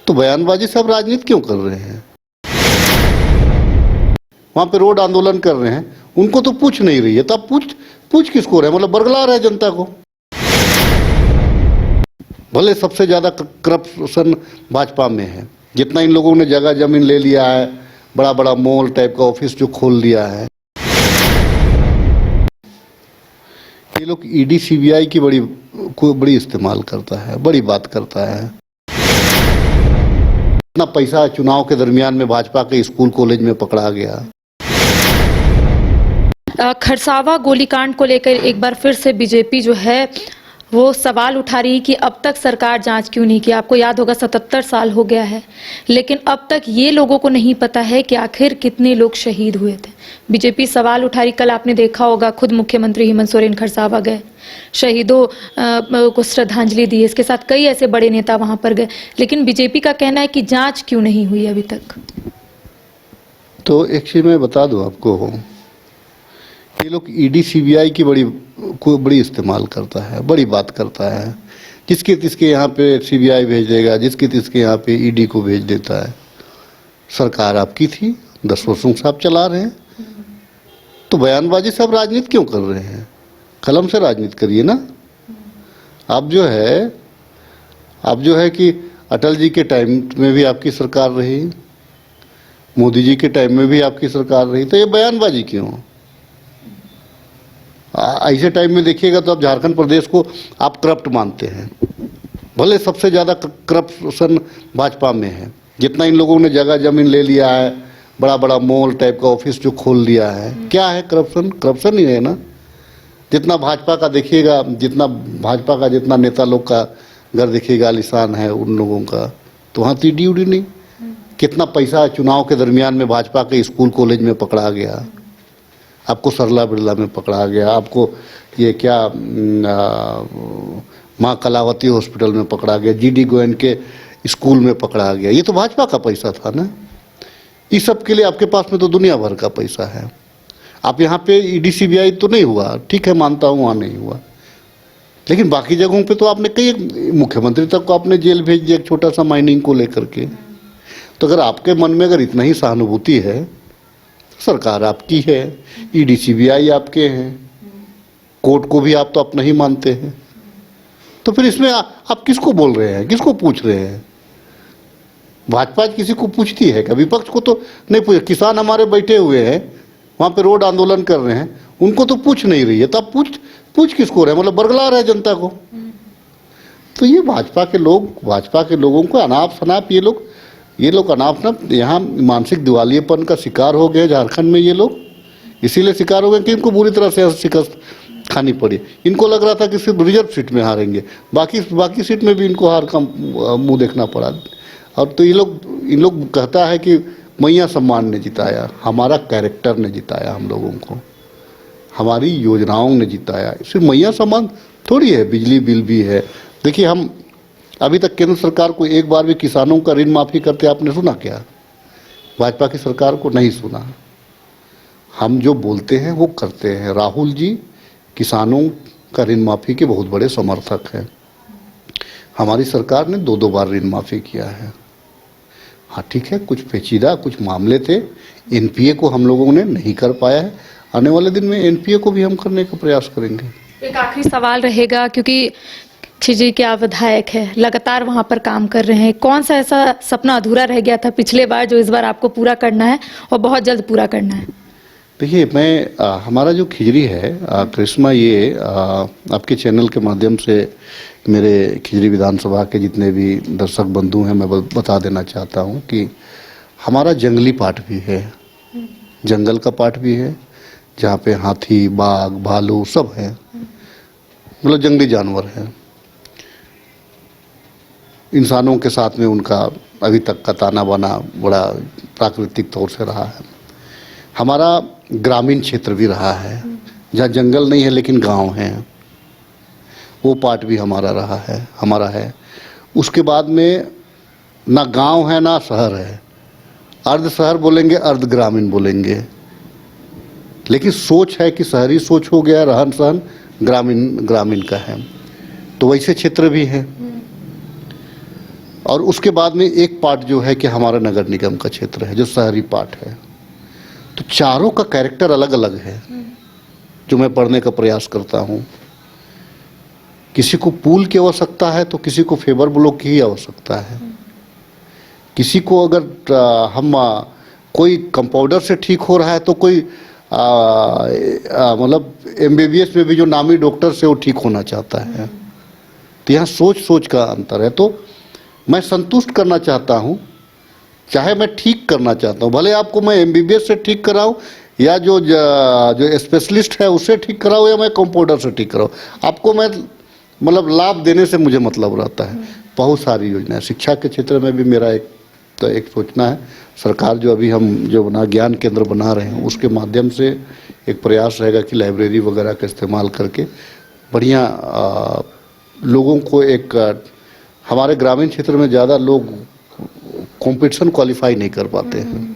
तो बयानबाजी से आप राजनीति क्यों कर रहे हैं? वहां पे रोड आंदोलन कर रहे हैं, उनको तो पूछ नहीं रही है, तो आप पूछ किसको रहे हैं? मतलब बरगला रहे जनता को। भले सबसे ज्यादा करप्शन भाजपा में है, जितना इन लोगों ने जगह जमीन ले लिया है, बड़ा बड़ा मॉल टाइप का ऑफिस जो खोल लिया है, ये लोग ईडी सीबीआई की बड़ी इस्तेमाल करता है, बड़ी बात करता है। इतना पैसा चुनाव के दरमियान में भाजपा के स्कूल कॉलेज में पकड़ा गया। खरसावा गोलीकांड को लेकर एक बार फिर से बीजेपी जो है वो सवाल उठा रही कि अब तक सरकार जांच क्यों नहीं की। आपको याद होगा 77 साल हो गया है, लेकिन अब तक ये लोगों को नहीं पता है कि आखिर कितने लोग शहीद हुए थे। बीजेपी सवाल उठा रही। कल आपने देखा होगा, खुद मुख्यमंत्री हेमंत सोरेन खरसावा गए, शहीदों को श्रद्धांजलि दी। इसके साथ कई ऐसे बड़े नेता वहां पर गए, लेकिन बीजेपी का कहना है कि जांच क्यों नहीं हुई अभी तक। तो एक चीज मैं बता दूं आपको, ये लोग ईडी सीबीआई की बड़ी इस्तेमाल करता है, बड़ी बात करता है। जिसके तिसके यहाँ पे सीबीआई भेज देगा, जिसके तिसके यहाँ पे ईडी को भेज देता है। सरकार आपकी थी, 10 वर्षों से आप चला रहे हैं, तो बयानबाजी से आप राजनीति क्यों कर रहे हैं? कलम से राजनीति करिए ना। आप जो है कि अटल जी के टाइम में भी आपकी सरकार रही, मोदी जी के टाइम में भी आपकी सरकार रही, तो ये बयानबाजी क्यों? ऐसे टाइम में देखिएगा तो आप झारखंड प्रदेश को आप करप्ट मानते हैं। भले सबसे ज़्यादा करप्शन भाजपा में है, जितना इन लोगों ने जगह जमीन ले लिया है, बड़ा बड़ा मॉल टाइप का ऑफिस जो खोल लिया है, क्या है करप्शन? करप्शन ही है ना। जितना भाजपा का देखिएगा, जितना नेता लोग का घर देखिएगा आलिशान है उन लोगों का, तो वहाँ ईडी उडी नहीं। कितना पैसा चुनाव के दरमियान में भाजपा के स्कूल कॉलेज में पकड़ा गया, आपको सरला बिरला में पकड़ा गया, आपको ये क्या माँ कलावती हॉस्पिटल में पकड़ा गया, जीडी गोयन के स्कूल में पकड़ा गया। ये तो भाजपा का पैसा था ना। इस सब के लिए आपके पास में तो दुनिया भर का पैसा है। आप यहाँ पे ईडी सीबीआई तो नहीं हुआ, ठीक है, मानता हूँ वहाँ नहीं हुआ, लेकिन बाकी जगहों पे तो आपने कई मुख्यमंत्री तक को आपने जेल भेज दिया एक छोटा सा माइनिंग को लेकर के। तो अगर आपके मन में अगर इतना ही सहानुभूति है, सरकार आपकी है, ईडी सीबीआई आपके हैं, कोर्ट को भी आप तो अपना ही मानते हैं, तो फिर इसमें आप किसको बोल रहे हैं, किसको पूछ रहे हैं? भाजपा किसी को पूछती है क्या? विपक्ष को तो नहीं पूछ। किसान हमारे बैठे हुए हैं, वहां पे रोड आंदोलन कर रहे हैं, उनको तो पूछ नहीं रही है, तो आप पूछ किसको रहे हैं? मतलब बरगला रहे जनता को। तो ये भाजपा के लोगों को अनाप शनाप ये लोग अनाप शनाप यहाँ मानसिक दिवालियेपन का शिकार हो गए झारखंड में। ये लोग इसीलिए शिकार हो गए कि इनको बुरी तरह से शिकस्त खानी पड़ी। इनको लग रहा था कि सिर्फ रिजर्व सीट में हारेंगे, बाकी सीट में भी इनको हार का मुंह देखना पड़ा। और तो इन लोग कहता है कि मैया सम्मान ने जिताया, हमारा कैरेक्टर ने जिताया, हम लोगों को हमारी योजनाओं ने जिताया। सिर्फ मैया सम्मान थोड़ी है, बिजली बिल भी है। देखिए, हम अभी तक केंद्र सरकार को एक बार भी किसानों का ऋण माफ़ी करते आपने सुना क्या? भाजपा की सरकार को नहीं सुना। हम जो बोलते हैं वो करते हैं। राहुल जी किसानों का ऋण माफ़ी के बहुत बड़े समर्थक हैं। हमारी सरकार ने 2 बार ऋण माफ़ी किया है। हाँ ठीक है, कुछ पेचीदा कुछ मामले थे, एनपीए को हम लोगों ने नहीं कर पाया है। आने वाले दिन में एनपीए को भी हम करने का प्रयास करेंगे। एक आखिरी सवाल रहेगा, क्योंकि जी क्या विधायक है, लगातार वहां पर काम कर रहे हैं, कौन सा ऐसा सपना अधूरा रह गया था पिछले बार जो इस बार आपको पूरा करना है और बहुत जल्द पूरा करना है? देखिए, हमारा जो खिजरी है करिश्मा, ये आपके चैनल के माध्यम से मेरे खिजरी विधानसभा के जितने भी दर्शक बंधु हैं, मैं बता देना चाहता हूं कि हमारा जंगली पार्ट भी है, जंगल का पार्ट भी है, जहाँ पे हाथी, बाघ, भालू सब है, मतलब जंगली जानवर हैं। इंसानों के साथ में उनका अभी तक का ताना बाना बड़ा प्राकृतिक तौर से रहा है। हमारा ग्रामीण क्षेत्र भी रहा है, जहाँ जंगल नहीं है लेकिन गांव हैं, वो पार्ट भी हमारा है। उसके बाद में ना गांव है ना शहर है, अर्ध शहर बोलेंगे अर्ध ग्रामीण बोलेंगे, लेकिन सोच है कि शहरी सोच हो गया, रहन सहन ग्रामीण का है। तो वैसे क्षेत्र भी है। और उसके बाद में एक पार्ट जो है कि हमारा नगर निगम का क्षेत्र है जो शहरी पार्ट है। तो चारों का कैरेक्टर अलग अलग है जो मैं पढ़ने का प्रयास करता हूँ। किसी को पूल की आवश्यकता है तो किसी को फेवर ब्लॉक की ही आवश्यकता है। किसी को अगर कोई कंपाउंडर से ठीक हो रहा है तो कोई मतलब MBBS में भी जो नामी डॉक्टर से वो ठीक होना चाहता है। तो यहाँ सोच का अंतर है। तो मैं संतुष्ट करना चाहता हूँ, चाहे मैं ठीक करना चाहता हूँ, भले आपको मैं MBBS से ठीक कराऊँ या जो स्पेशलिस्ट है उससे ठीक कराऊँ या मैं कंपाउंडर से ठीक कराऊँ, आपको मैं मतलब लाभ देने से मुझे मतलब रहता है। बहुत सारी योजनाएं शिक्षा के क्षेत्र में भी मेरा एक सोचना है। सरकार जो अभी हम जो ज्ञान केंद्र बना रहे हैं उसके माध्यम से एक प्रयास रहेगा कि लाइब्रेरी वगैरह का इस्तेमाल करके बढ़िया लोगों को हमारे ग्रामीण क्षेत्र में ज़्यादा लोग कंपटीशन क्वालिफाई नहीं कर पाते हैं।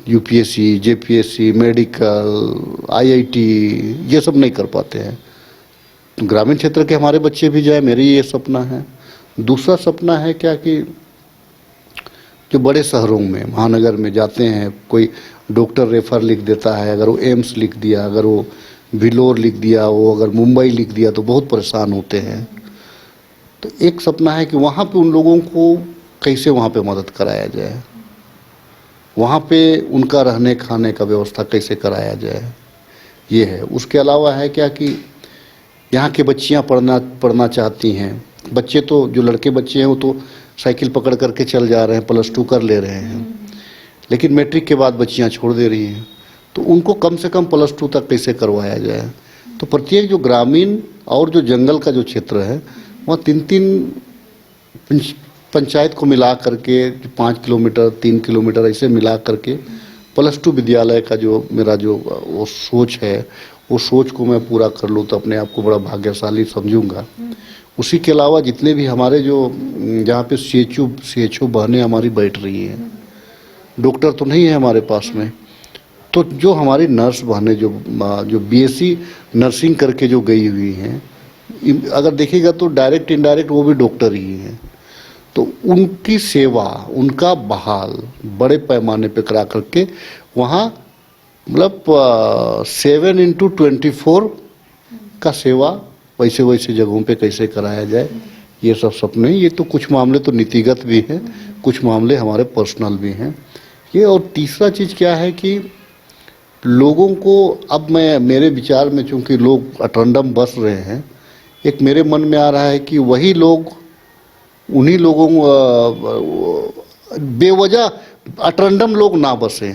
UPSC, JPSC, मेडिकल, IIT ये सब नहीं कर पाते हैं। तो ग्रामीण क्षेत्र के हमारे बच्चे भी जाए, मेरी ये सपना है। दूसरा सपना है क्या कि जो बड़े शहरों में महानगर में जाते हैं, कोई डॉक्टर रेफर लिख देता है, अगर वो एम्स लिख दिया, अगर वो विलोर लिख दिया, वो अगर मुंबई लिख दिया तो बहुत परेशान होते हैं। तो एक सपना है कि वहाँ पे उन लोगों को कैसे वहाँ पे मदद कराया जाए, वहाँ पे उनका रहने खाने का व्यवस्था कैसे कराया जाए, ये है। उसके अलावा है क्या कि यहाँ के बच्चियाँ पढ़ना चाहती हैं। बच्चे तो जो लड़के बच्चे हैं वो तो साइकिल पकड़ करके चल जा रहे हैं, +2 कर ले रहे हैं, लेकिन मैट्रिक के बाद बच्चियाँ छोड़ दे रही हैं। तो उनको कम से कम +2 तक कैसे करवाया जाए। तो प्रत्येक जो ग्रामीण और जो जंगल का जो क्षेत्र है वहाँ 3 पंचायत को मिला करके 5 किलोमीटर 3 किलोमीटर ऐसे मिला करके +2 विद्यालय का जो मेरा जो वो सोच है, वो सोच को मैं पूरा कर लूँ तो अपने आप को बड़ा भाग्यशाली समझूंगा। उसी के अलावा जितने भी हमारे जो जहाँ पे CHO बहनें हमारी बैठ रही हैं, डॉक्टर तो नहीं है हमारे पास में, तो जो हमारी नर्स बहनें जो BSc नर्सिंग करके जो गई हुई हैं, अगर देखिएगा तो डायरेक्ट इनडायरेक्ट वो भी डॉक्टर ही हैं। तो उनकी सेवा, उनका बहाल बड़े पैमाने पे करा करके वहाँ मतलब 7x24 का सेवा वैसे जगहों पे कैसे कराया जाए, ये सब सपने। ये तो कुछ मामले तो नीतिगत भी हैं, कुछ मामले हमारे पर्सनल भी हैं ये। और तीसरा चीज़ क्या है कि लोगों को अब मेरे विचार में चूँकि लोग अटरंडम बस रहे हैं, एक मेरे मन में आ रहा है कि वही लोग उन्हीं लोगों बेवजह अटरंडम लोग ना बसें।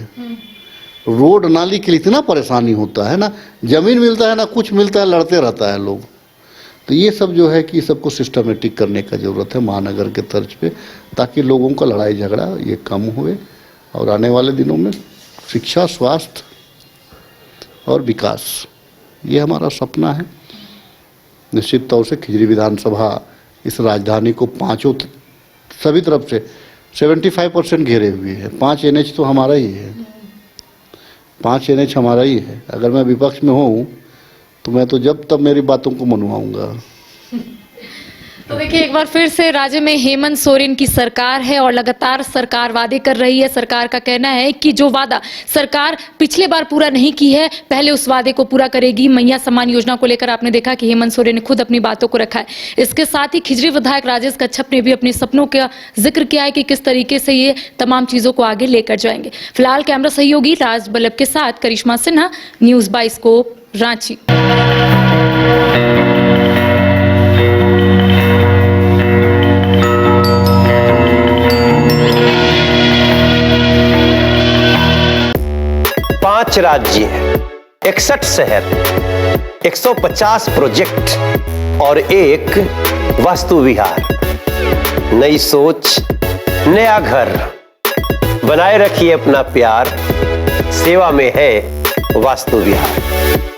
रोड नाली के लिए इतना परेशानी होता है ना, जमीन मिलता है ना कुछ मिलता है, लड़ते रहता है लोग। तो ये सब जो है कि सबको सिस्टमेटिक करने का ज़रूरत है महानगर के तर्ज पे, ताकि लोगों का लड़ाई झगड़ा ये कम हुए और आने वाले दिनों में शिक्षा, स्वास्थ्य और विकास, ये हमारा सपना है। निश्चित तौर से खिजरी विधानसभा इस राजधानी को पांचों सभी तरफ से 75% घेरे हुए है। 5 NH तो हमारा ही है, 5 NH हमारा ही है। अगर मैं विपक्ष में हूँ तो मैं तो जब तब मेरी बातों को मनवाऊंगा। तो देखिए, एक बार फिर से राज्य में हेमंत सोरेन की सरकार है और लगातार सरकार वादे कर रही है। सरकार का कहना है कि जो वादा सरकार पिछले बार पूरा नहीं की है, पहले उस वादे को पूरा करेगी। मैया सम्मान योजना को लेकर आपने देखा कि हेमंत सोरेन ने खुद अपनी बातों को रखा है। इसके साथ ही खिजरी विधायक राजेश कच्छप ने भी अपने सपनों का जिक्र किया है कि किस तरीके से ये तमाम चीजों को आगे लेकर जाएंगे। फिलहाल कैमरा सहयोगी राज बल्लभ के साथ करिश्मा सिन्हा, न्यूज़ 22 रांची। पांच राज्य, 61 शहर, 150 प्रोजेक्ट और एक वास्तु विहार। नई सोच, नया घर। बनाए रखिए अपना प्यार, सेवा में है वास्तु विहार।